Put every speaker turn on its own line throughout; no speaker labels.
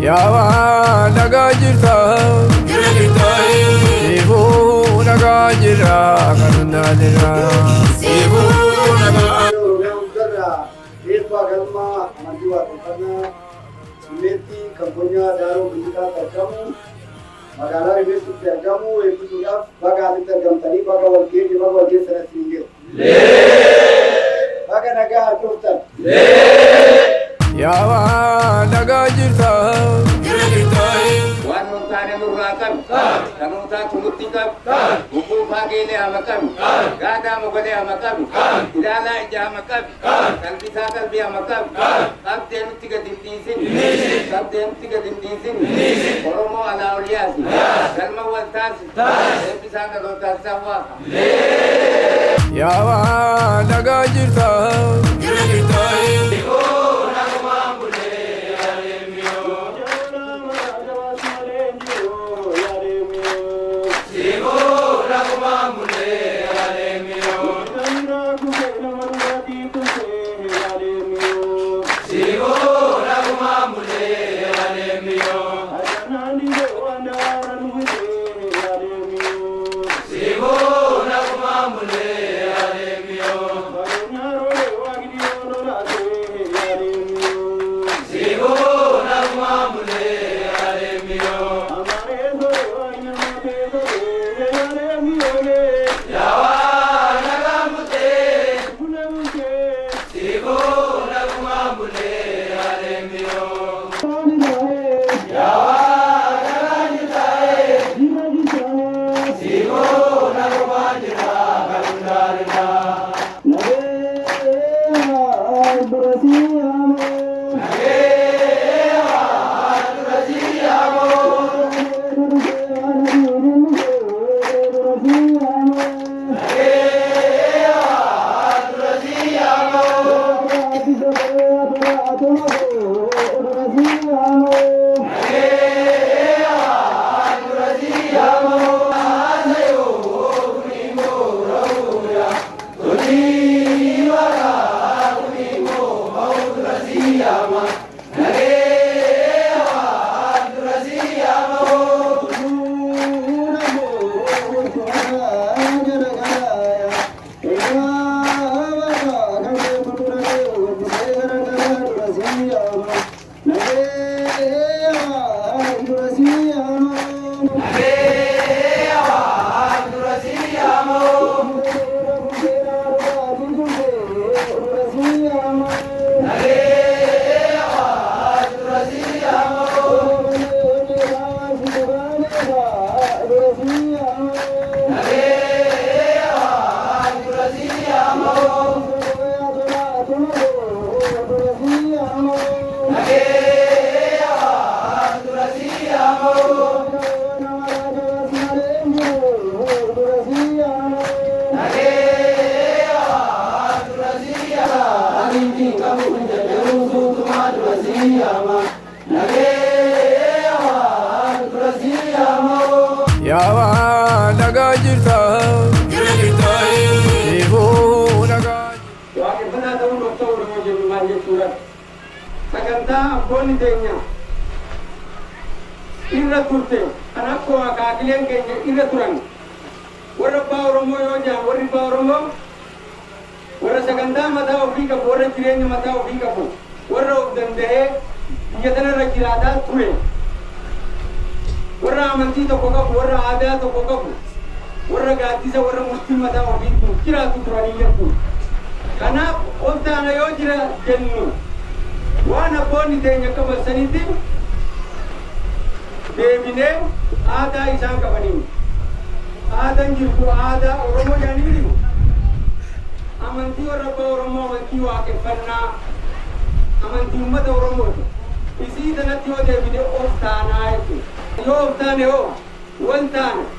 يا نجاجرتا سيبو نجاجرا كنادرا سيبو
نجاجرا إيقوا كلمة مجوا تكنا سميتي كمبونيا دارو بيتا تكمو مغالا ريبس تكمو إيقوا بقى تكمو تاني بقى والكير سنة سنجل بقى نجاح توتر
يا نجاجرتا
Wan mutane murakan, kanuta tumutikam, buku pagile amakam, gada mogale amakam, ilala ija amakam, kalbisa kalbi amakam, kabden tiga dindisin, koromo ala uliyasi, kalma waltasi, kalbisa kalota sawa.
يا نجاجرتا يا نجاجرتا سيبو نجاجرا
Wakil bana tahu doktor mojo manje surat. Sakanta boni denya. Irra turte anakko akakilen kenya irra turan. Warra bawromo yoja warri bawromo. Warra sakanta mata ofika warra jirenya mata ofika ko. Warra obdandehe yadana rakirada ture. Warra amanti to kokabu warra aada to kokabu. Warra gaatisa warra muslim mata ofika kira tu turani yakku. Karena orang ayo jira jennu, wana boni denya kabasaniti, debine ada isang kabani, ada jirku ada oromo jani bili, amanti orang oromo amanti wake karena amanti umat oromo, isi tanah tiwa debine oftana itu, yo oftane ho, wantana,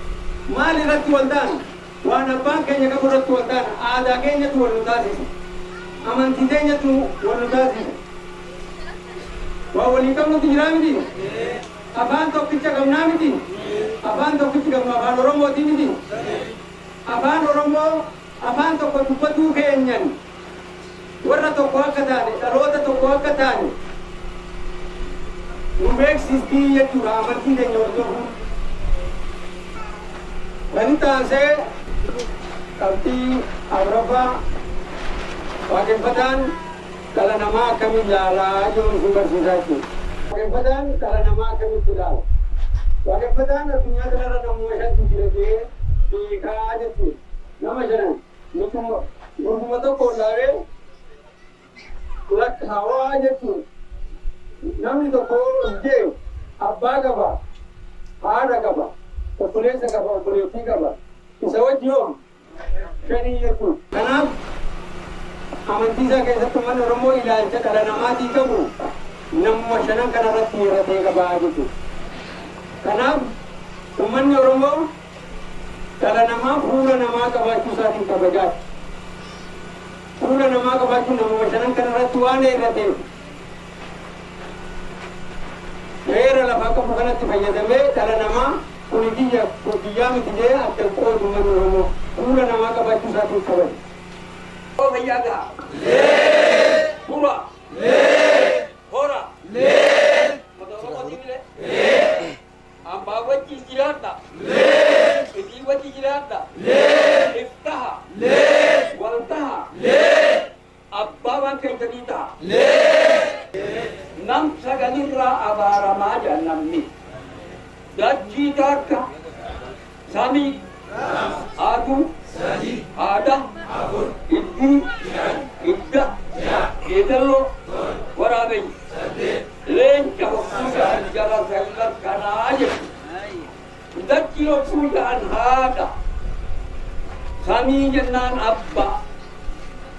mali ratu wantana. Wana bangkanya kabur tuan ada kenya tu wanutasi, aman tidenya tu wanutasi. Wawali kamu tu jiran di, aban to kita kamu nami di, aban to kita kamu aban orombo di, aban orombo, aban to kau patu kenya. Warna to kau kata ni, tarota to kau kata ni. Nubeek sistii jechuudha amantii keenya hordofu. Kan taasee qabxii Awurooppaa waaqeffataan dhala namaa akkamiin ilaalaa jiru sun barsiisaa jechuudha. Waaqeffataan dhala namaa akkamitti ilaala. Waaqeffataan addunyaa kanarra namoota shantu jira jee beekaa jechuudha. Nama shanan gurguma tokko ilaalee lakkaawaa jechuudha. Namni tokko ijjee abbaa qaba, haadha qaba, obboleessa qaba, obboleettii qaba. Isa wajji yoo shanii jechuudha. Kanaaf amantii isaa keessatti uummanni Oromoo ilaalcha dhala namaatii qabu namuma shanan kanarratti hir'atee qabaa jechuudha. Kanaaf uummanni Oromoo dhala namaa fuula namaa qabaachuu isaatiin kabajaa. Fuula namaa qabaachuun namuma shanan kanarratti waan hir'ateef seera lafaa qabu kanatti fayyadamee dhala namaa kun guyyaa miti jee adda qoodu uummanni Oromoo fuula namaa qabaachuu isaatiin kabaja. Fayyaada. Pura. Hora. Mata Oromoo tiibile. Ambaa wajji jiraadha. Itii wajji jiraadha. Iftaha. Waltaha. Abbaa waan keeysanii ta'a. Nam saganirraa abaaramaa jannamni. Dachii takka. Samii. Aduu. Ada. Iddi. Idda. Geedalloo. Waraabeyyi. Leenca hokkuudhaan jala sallan kanaa jedhu. Dachii hokkuudhaan haadha. Samii jennaan abba.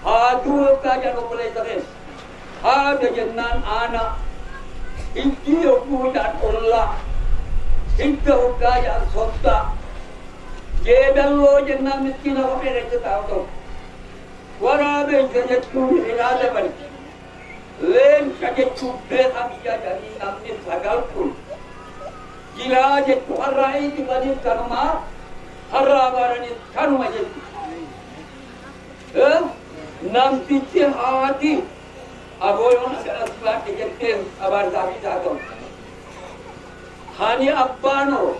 Haaduu hokkaa jedhan obboleessa keessa. Haadha jennaan aana. Iddi hokkuudhaan ollaa. Idda hokkaa jedhan soddaa. Geedalloo jennaan miskiina kophee rejjataa ta'u. Waraabeysa jechuun iraada barti. Leenca jechuun beekaa biyyaa jedhanii namni sagal kun. Jiraa jechuun har'aa eebbifaniif kanumaa har'aa baraniif kanuma jechuudha. Namtichi haati abooyoon as baadhe jetteen abaarsaa fi isaa ta'u. Hani abbaanoo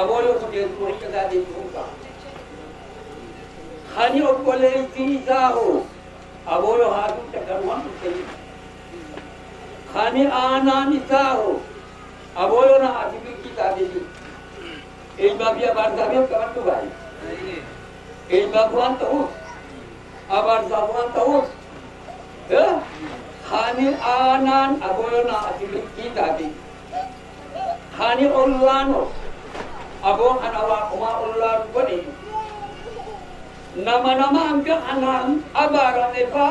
abooyoo kudeetu wayya isaatiin dhuunfaa. Hani obboleessi isaa hoo abooyoo haaduu dhaqanumaan dhufanii. Hani aanaan isaa hoo abooyoo na haati birkii taatee jiru. Eebbaa fi abaarsaa fi qabadhu baay'ee. Eebbaaf waan ta'uuf abaarsaaf waan ta'uuf hani aanaan abooyoo na haati birkii taatee. Hani ollaanoo aboon ana waaqumaa ollaan godhe nama hanga anaan abaarame faa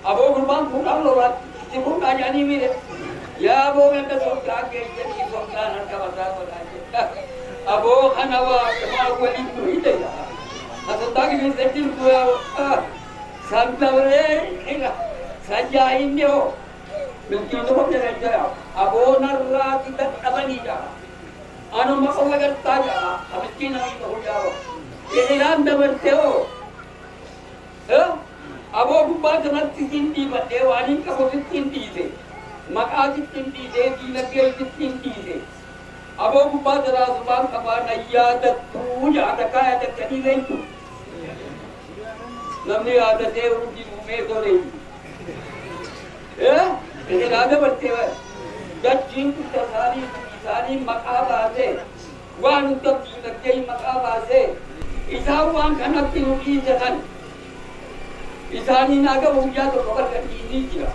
aboo gurbaan fuudhaan lolaatti itti fuudhaa jedhanii miidhe yaa aboo ganda soddaa geejjanii soddaan harka mataa godhaa jedha aboo kana waaqumaa waliin nu hidhe asoddaa gibisetti duyaa sandabree sajjaa inni hoo milkiinu hojjete jaya aboo narraati dadhabanii jaa Anu mau agar tanya, habis kini itu jawab. Iran dabarteo. Abo gubba jangan tinti badewani ka bosit tinti se. Maka tinti se di lagi tinti se. Abo gubba jara subhan kaba naya datu ada kaya jadi lentu. Namni ada dewu di mume dore. Iran dabarteo. Jajin kita Isani makabase, wan untuk dilakai makabase. Isau wan kanak tinuli jalan. Isani naga mulia tu kabar ini dia.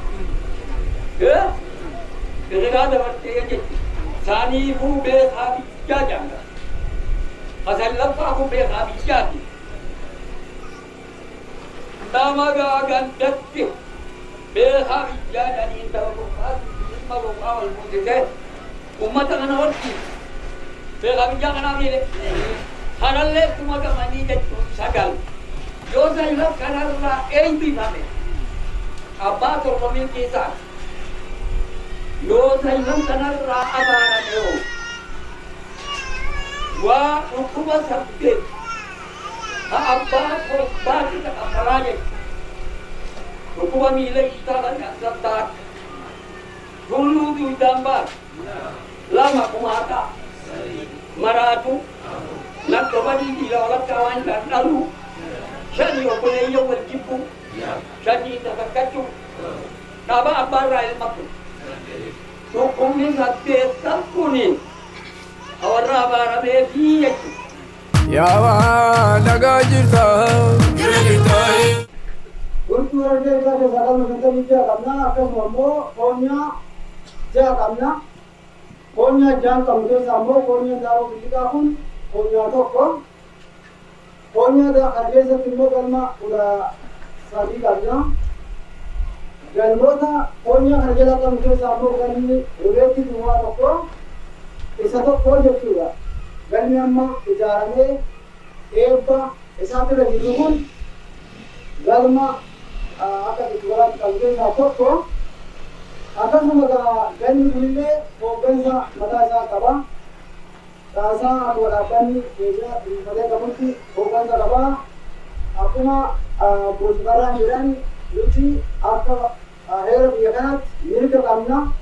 Ketika ada waktu yang Isani ibu berhabis jajan. Asal lepas aku berhabis jadi. Nama gagan detik berhabis jajan ini tahu bukan, mahu awal mungkin. Umat akan orti, berkami jangan ambil. Haralle cuma kemani jadi sagal. Jo saya karena ini kami. Apa tu memiliki kisah? Jo saya karena abaran yo. Wah, hukum sabit. Apa korban kita apalagi? Hukum milik kita kan yang sabda. Dulu tu gambar. lama kumaka maratu nakto badi ila walaka wanda dalu shani okoleyo waljibu shani takakachu kaba abara ilmaku so kumi natte takuni awarra bara be fiyatu
yawa naga jirta
Kultura dia ada zakal mengenai dia karena akan mampu punya jangan kamu sambo punya daru kita pun punya toko punya dah kerja setimbo kalma udah sadi kerja galmo ta punya kerja dah kamu sambo kali udah ti dua toko isa toko juga galmi amma ijarane eba isa tu lagi dukun galma akan dikeluarkan kalje satu ko akan semoga gani dulu mobilnya mata saya kaba rasa aku dapat ni kerja di pada kamu si mobil saya kaba aku mah busbaran jiran luci aku hair biarkan milik kamna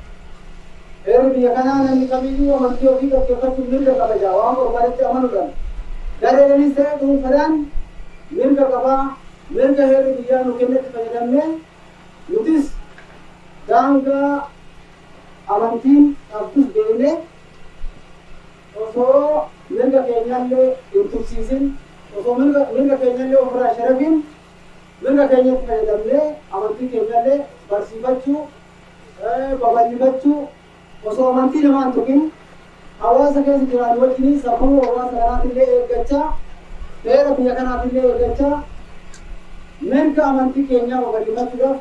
hair biarkan nanti kami juga mesti oke kita milik kaba jawab aku balik ke aman kan dari ini saya tu peran milik kaba milik hair biarkan oke ni peran ni lutis Jangka amantin abdus dene oso menga kenyalle untuk season oso menga kenyalle umra sharafin menga kenyalle pedamle amantin kenyalle barsibachu babalibachu oso amantin amantukin awasa ke jiran wajini sabu awasa kanatille gacha tera biya kanatille gacha menga amantin kenya babalibachu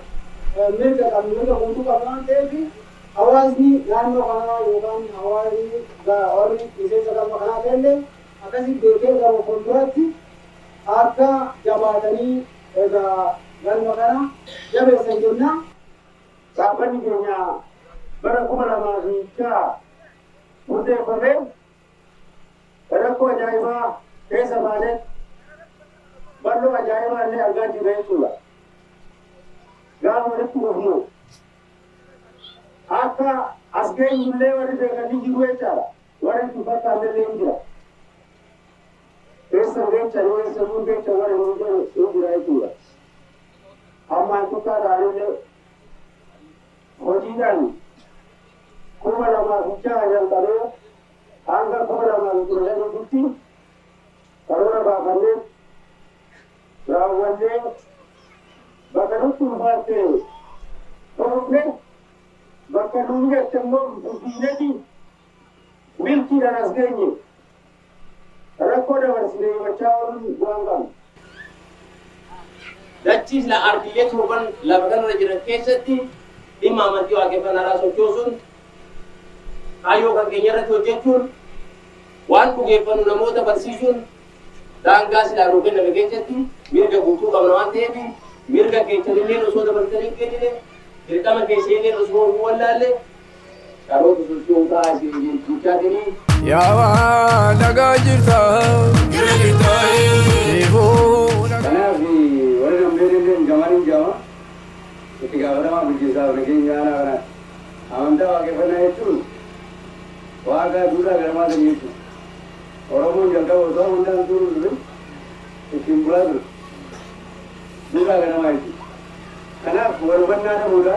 mereka kami mereka untuk apa nanti awazni nano kana yogan awazni ga ori ise jaga makana dende akasi deke ga kontrati aka jabatani ega gan makana jabe senjuna sabani kenya bara kumara mazika ude kome rako jaiba esa bale ballo jaiba ne agaji reitula gamu itu bahmu. Aka asgen julle wari deka ni jiru ecara, wari tufa kande lenjira. Esa lenca ni esa munde cawari munde lenjira itu lah. Amma kita dari le hojidan. Kumara ma hujan yang tadi, angga kumara ma kurang bukti. Karena bahkan rawannya Bagaimana tu bahasa? Okey, bagaimana tembok begini ni? Milki dan asganya. Rakor bersih macam buangkan. Daccis la artilet hoban labgan rajin kesati imam mati wage panara sochosun ayo kan kenyara tojechun wan kuge panu namota bersihun dangas la rugen na kesati mirga buku kamnawan tebi mirga ke chalile ruso da bantare ke ne kirta man ke sene ruso wallalle karo to sulti uta asi tucha dini
yawa naga jirta evo
kana vi wala mere ne jamarin jawa ketika orang berjasa begini ana ana amanta wage bana itu waga dura garma da itu orang pun jaga udah undang turun simpulan dura garma itu karena walaupun ada muda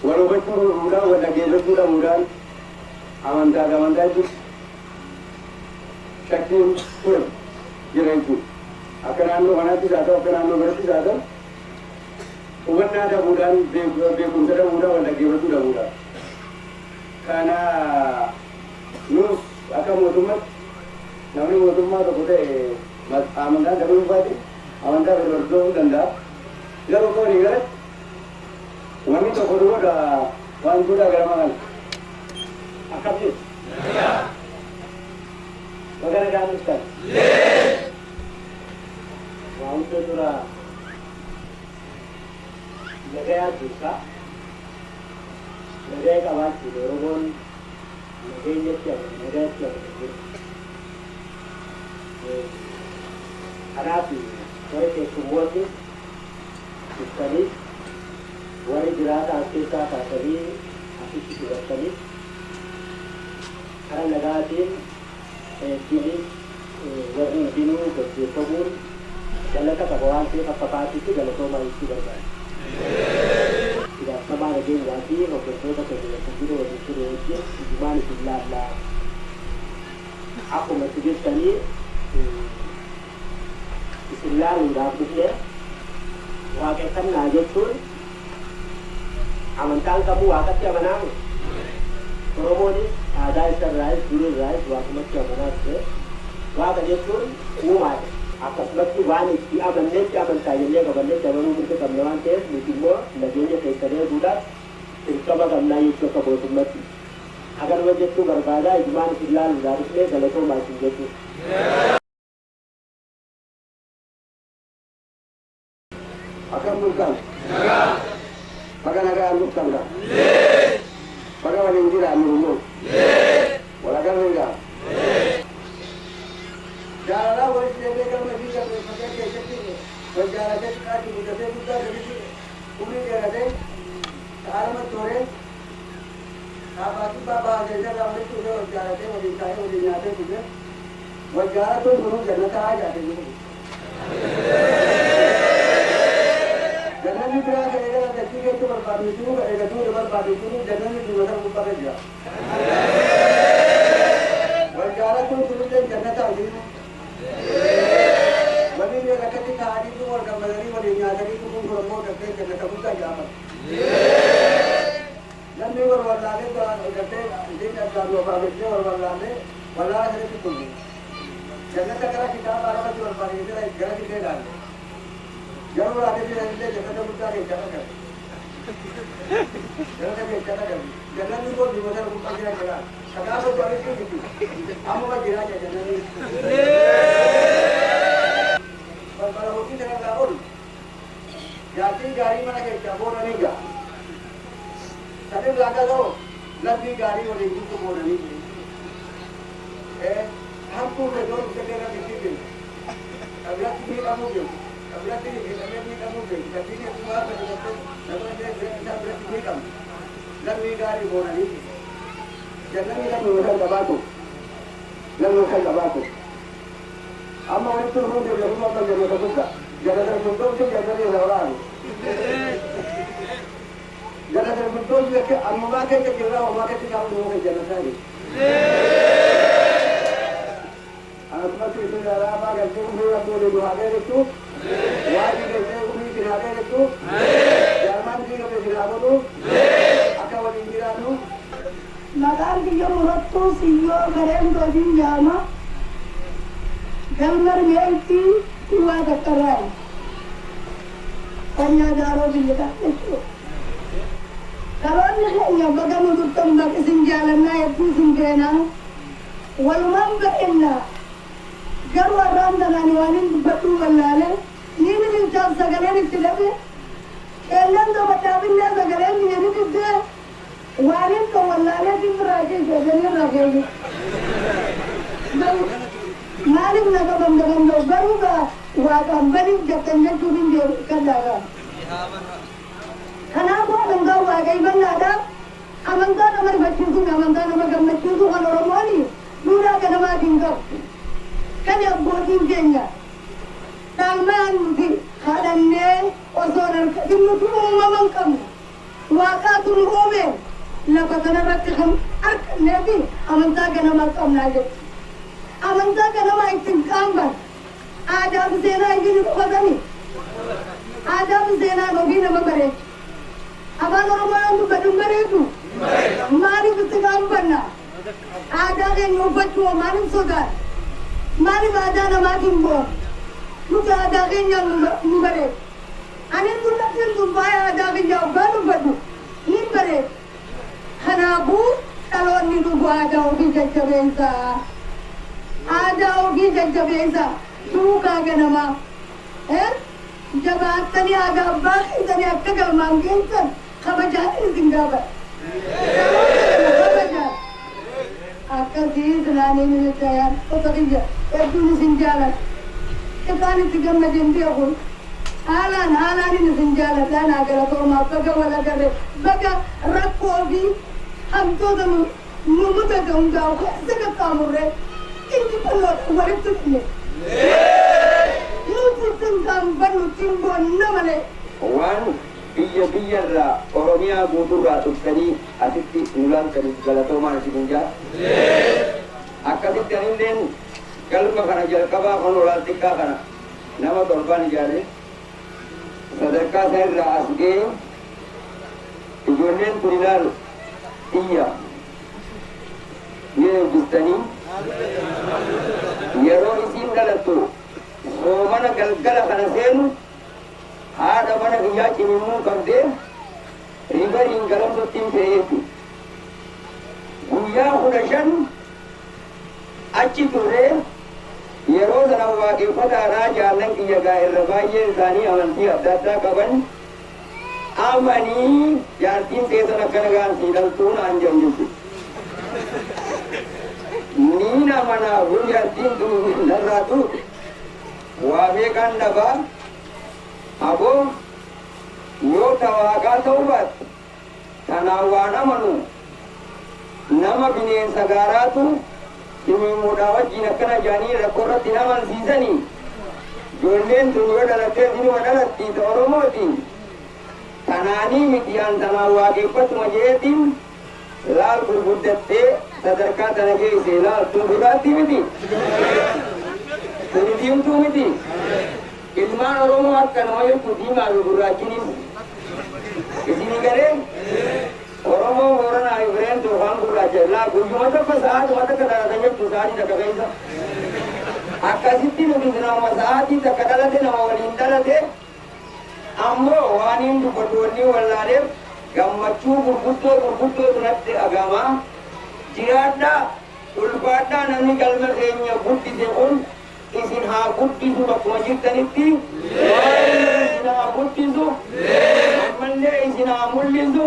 walaupun muda wala gelo muda muda amanta itu shakti pun jiran itu akan anu mana tidak ada akan anu berarti tidak ada Uban ada muda bekunjara muda wala gelo muda muda karena nus akan mutumat namun mutumat tu boleh amanda dalam badi amanda berdoa danda kalau kau ingat kami tu kedua dah wan sudah geraman akap je bagaimana kamu Ustaz? Wan tu sudah negara juga negara kawan tu orang negara harapi mereka semua tu sekali wari dirasa asal kata tadi asal kita sekali
karaa nagaatiin dini warri dinuu gaggeeffamuun galata qaba waan ta'eef akka paartiitti galatoomaa jechuu barbaada. Ijaarsamaa nageenyaa fi hoggantoota tajaajila jiru waliin ture wajjin dhugumaan isin laallaa akkuma itti jettanii isin laaluudhaaf dhufee waaqeffannaa jechuun amantaan qabuu waaqatti amanaamu. Oromoonis aadaa isarraayis durii irraayis waaqumatti amanaa ture. Waaqa jechuun uumaadha. Akkasumatti waan itti amanneetti amantaa jennee qabannee dabaluu mirga qabna waan ta'eef nuti immoo nageenya keessan eeguudhaaf dirqama qabnaa jechuu akka mootummatti. Agaruma jechuu barbaadaa ijumaan isin laaluudhaaf illee galatoomaa isin jechuudha.
Akan bukan. Pakai naga bukan dah. Pakai wali injil anu. Wala kan enggak. Jalan wali sini kan masih kan pakai kerja ni. Berjalan ke kaki kita se buka dari sini. Umi dia ada. Alamat sore. Apa tu bapa jadi ramai tu dia jalan ke wali saya wali nyata tu dia. Berjalan tu guru jangan sahaja tu. Jangan dikira kira kecil itu berpadu itu, kerja itu berpadu itu, jangan dijual bukan kerja. Berjalan tu suruh jangan tahu. Bagi dia ketika hari itu orang kembali bagi nyata itu pun berumur kerja jangan tahu tak jawab. Dan dia berwalane tu kerja dia tak tahu apa kerja berwalane, walane hari itu pun. Jangan tak kira kita para macam berpadu itu jangan dikira. जरूर आगे भी रहने दे जगह तो मुद्दा नहीं चला कर जगह में चला कर जगह में कोई दिमाग में मुद्दा नहीं चला सदा तो जाने की नहीं हम लोग गिरा जाए जगह में पर होती जगह का बोल जाती गाड़ी में लगे क्या बोल नहीं जा सभी लगा दो लगी गाड़ी और इंजन को बोल नहीं हम को जो जगह का किसी भी अगला किसी का मुझे berarti ini kamu beri, tapi ini semua betul-betul namanya berarti ini kamu. Lalu dari mana ini? Jangan kita mengusir kabatu, mengusir kabatu. Amma itu pun dia rumah kan jangan terbuka, jangan terbentuk sih jangan dia orang. Jangan terbentuk sih ke amma makan ke kira amma ke tidak mau jangan tadi. Anak macam itu darah apa kan semua boleh dua hari itu. Wajib kita umi kinaga itu, zaman kita kinaga tu, akak wali kira tu.
Nagar kita murat tu siyo keren tu jin jama, gambar mesti tua keterai. Tanya jaro bila itu. Kalau ni yang bagai mulut tambah kesenjalan naik tu sendirian, walumam berenna. Garu orang dengan wanin betul walale, ni jauh segala ni tidak. Elan tu macam ni segala ni tidak. Wanin tu walale di beraja jadi raja. Mari nak benda baru dah. Wajah beri jatanya tu ni dia kadaga. Kenapa benda wajah benda ada? Amanta nama baca tu, amanta nama gambar tu kan orang mani. Dura kenapa tinggal? Kan yang bodoh jenya, tangan di kalannya osoran kamu tu memang kamu, waktu tu ome, lepas tu nak kamu ak nabi, amanta kena makam lagi, amanta kena makin kamban, ada berzina ini bukan ni, ada berzina lagi nama beri, abang orang tu bedung beri tu, mari kita kamban na, ada yang ubat tu mari sudah. Mari baca nama timbo, muka ada kenyang mubare. Ane tu nak tu bayar ada kenyang baru baru, ni bare. Hanabu kalau ni tu ada ogi jajabeza, ada ogi jajabeza. Tu kaga nama, jawab tani ada baki tani akka kalau mangkin kan, kabajan ni tinggal. Kabajan. Akal sih selani ni saya, apa kerja? Itu ni senjata. Kita ni tiga macam dia pun. Alan ni senjata. Dan agar aku rumah baga wala kare, baga rakogi. Ham tu ممتدون داو سكت كامورة إنتي كلها ورد تدني نوتي تنكم بنو تنبون نمله
waan biyyarraa oromiyaa guutuurraa dhuftanii asitti nulaan kan galatoomaan isin jaa akkasitti anilleen galma kana jalqabaa kan olaal xiqqaa kana nama torbaan ijaarre sadarkaa isaa irraa as ga'e ijoolleen kun ilaal xiyya ni eebbistanii yeroo isiin dhalattu soomana galgala kana seenu haadha mana biyyaa cinimmuu qabdee ribariin galamsottiin fe'eetu guyyaa 15 achi turree yeroo sana waaqeffataadhaa jaallan kiyya gaa irra baay'een isaanii amantii adda addaa qaban amanii jaartiin teessan akkana gaansii dhaltuu naan jennuti niin amanaafu jaartiin tun narraatu waa beekan dhabaa abo yoo tawaagaa ta'uu baate kanaan waan amanu nama bineensa gaaraatu himimuudhaa wajjin akkana jaanii rakkoo irratti nama amansiisanii ijoolleen tun yoo dhalattee sinuma dhalattiita oromootiin kanaanii mitiyaan tanaan waaqeffatuma jeetiin laal gurguddattee sadarkaa tana geesse laal tun duraatti miti tuni diimtuu miti ilmaan oromoo akka nama yookiin diimaa fi gurraachinis isinii galee oromoo booranaa fi bireen toofaan gurraacha laa guyyuma tokko sa'aatuma takka dhalatan jechuu sa'aatii takka keessa akkasitti nuti nama sa'aatii takka dhalate nama waliin dhalate ammoo waan hin dubbatu wanni wallaaleef gammachuu gurguddoo tunatti agamaa jiraadhaa ulfaadhaa namni galma keenya guddise kun isin haa guddisu bakkuma jirtanitti isin haa guddisu ammallee isin haa mul'isu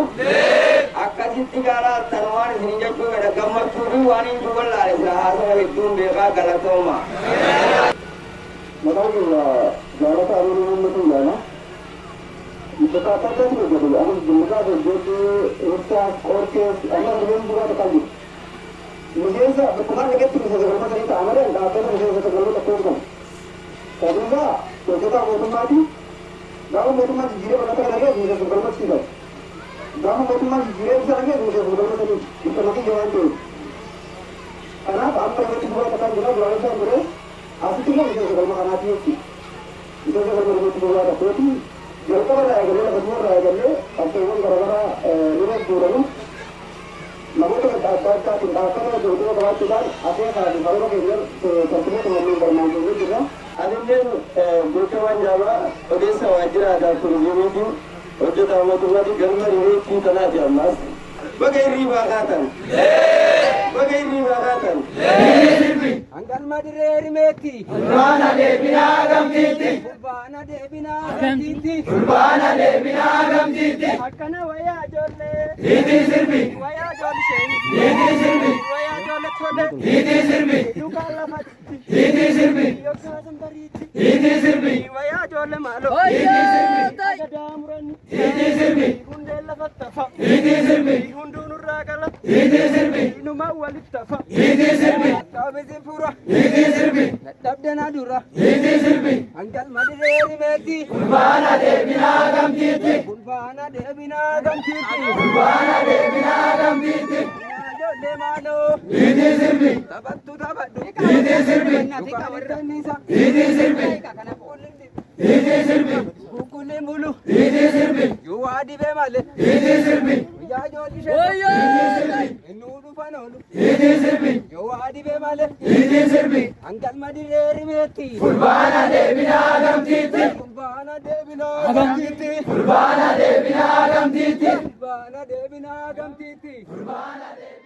akkasitti gaaraattan waan isin jechuu fedha gammachuu fi waan hin wallaale sila haasama hedduun beekaa galatooma
maqaan keenya jaalata aroon uummatuu yaana Bakka itu jadi, aku juga jadi urus orkes, anak belum juga terkait. Mungkin saya berteman dengan itu bisa berapa kali tak ada, tak ada mungkin saya terlalu terpukul. Tapi enggak, kita mau mati, kalau mau mati jiwa berapa lagi bisa berapa sih? Kalau mau mati jiwa bisa lagi bisa berapa kali? Kita mati jangan tu. Karena apa yang kita buat akan juga jualan saya boleh, asal tidak bisa berapa kali hati itu. Kita jangan berbuat jualan tapi Jika ada yang berada di luar negeri, atau yang berada di luar negeri, namun kita dapat tindakan yang juga dapat kita asyik di bawah kita tentunya dengan bermanfaat juga.
Adanya bukan Jawa, Odessa wajib ada tujuan itu. Ojo tahu tu lagi gambar ini kita nak jamas. Bagaimana riba katan? Bagaimana riba katan? Angkat madiri meti. Kurbana debina agam titi. Kurbana debina agam titi. Kurbana debina agam titi. Akana waya jolle. Titi sirbi. Waya jolle seni. Titi sirbi. Waya jolle thode. Titi sirbi. Dukala mati. Titi sirbi. Yoksa sambariti. Titi sirbi. Waya jolle malo. Titi sirbi. Kadamurani. Titi sirbi. Hundela fattafa. Titi sirbi. Hundunur ragala. Titi sirbi. Numa walittafa. Titi sirbi. Kabezi pura. Titi sirbi. Dabdena dura. Titi sirbi. Angkal madiri meti. Kurbana debina agam titi. Kurbana debina agam titi. Kurbana debina agam titi. Jolle mano. Titi sirbi. Tabattu. Titi sirbi. Titi sirbi. Titi sirbi. Kukule mulu. Titi sirbi. Yuwadi be male. Titi sirbi. Ya jodi she. Titi sirbi. Nuru panolu. Titi sirbi. Yuwadi be male. Titi sirbi. Angkal madiri meti. Kurbana debina agam titi. Kurbana debina agam titi. Kurbana debina agam titi. Kurbana debina agam titi. Kurbana debina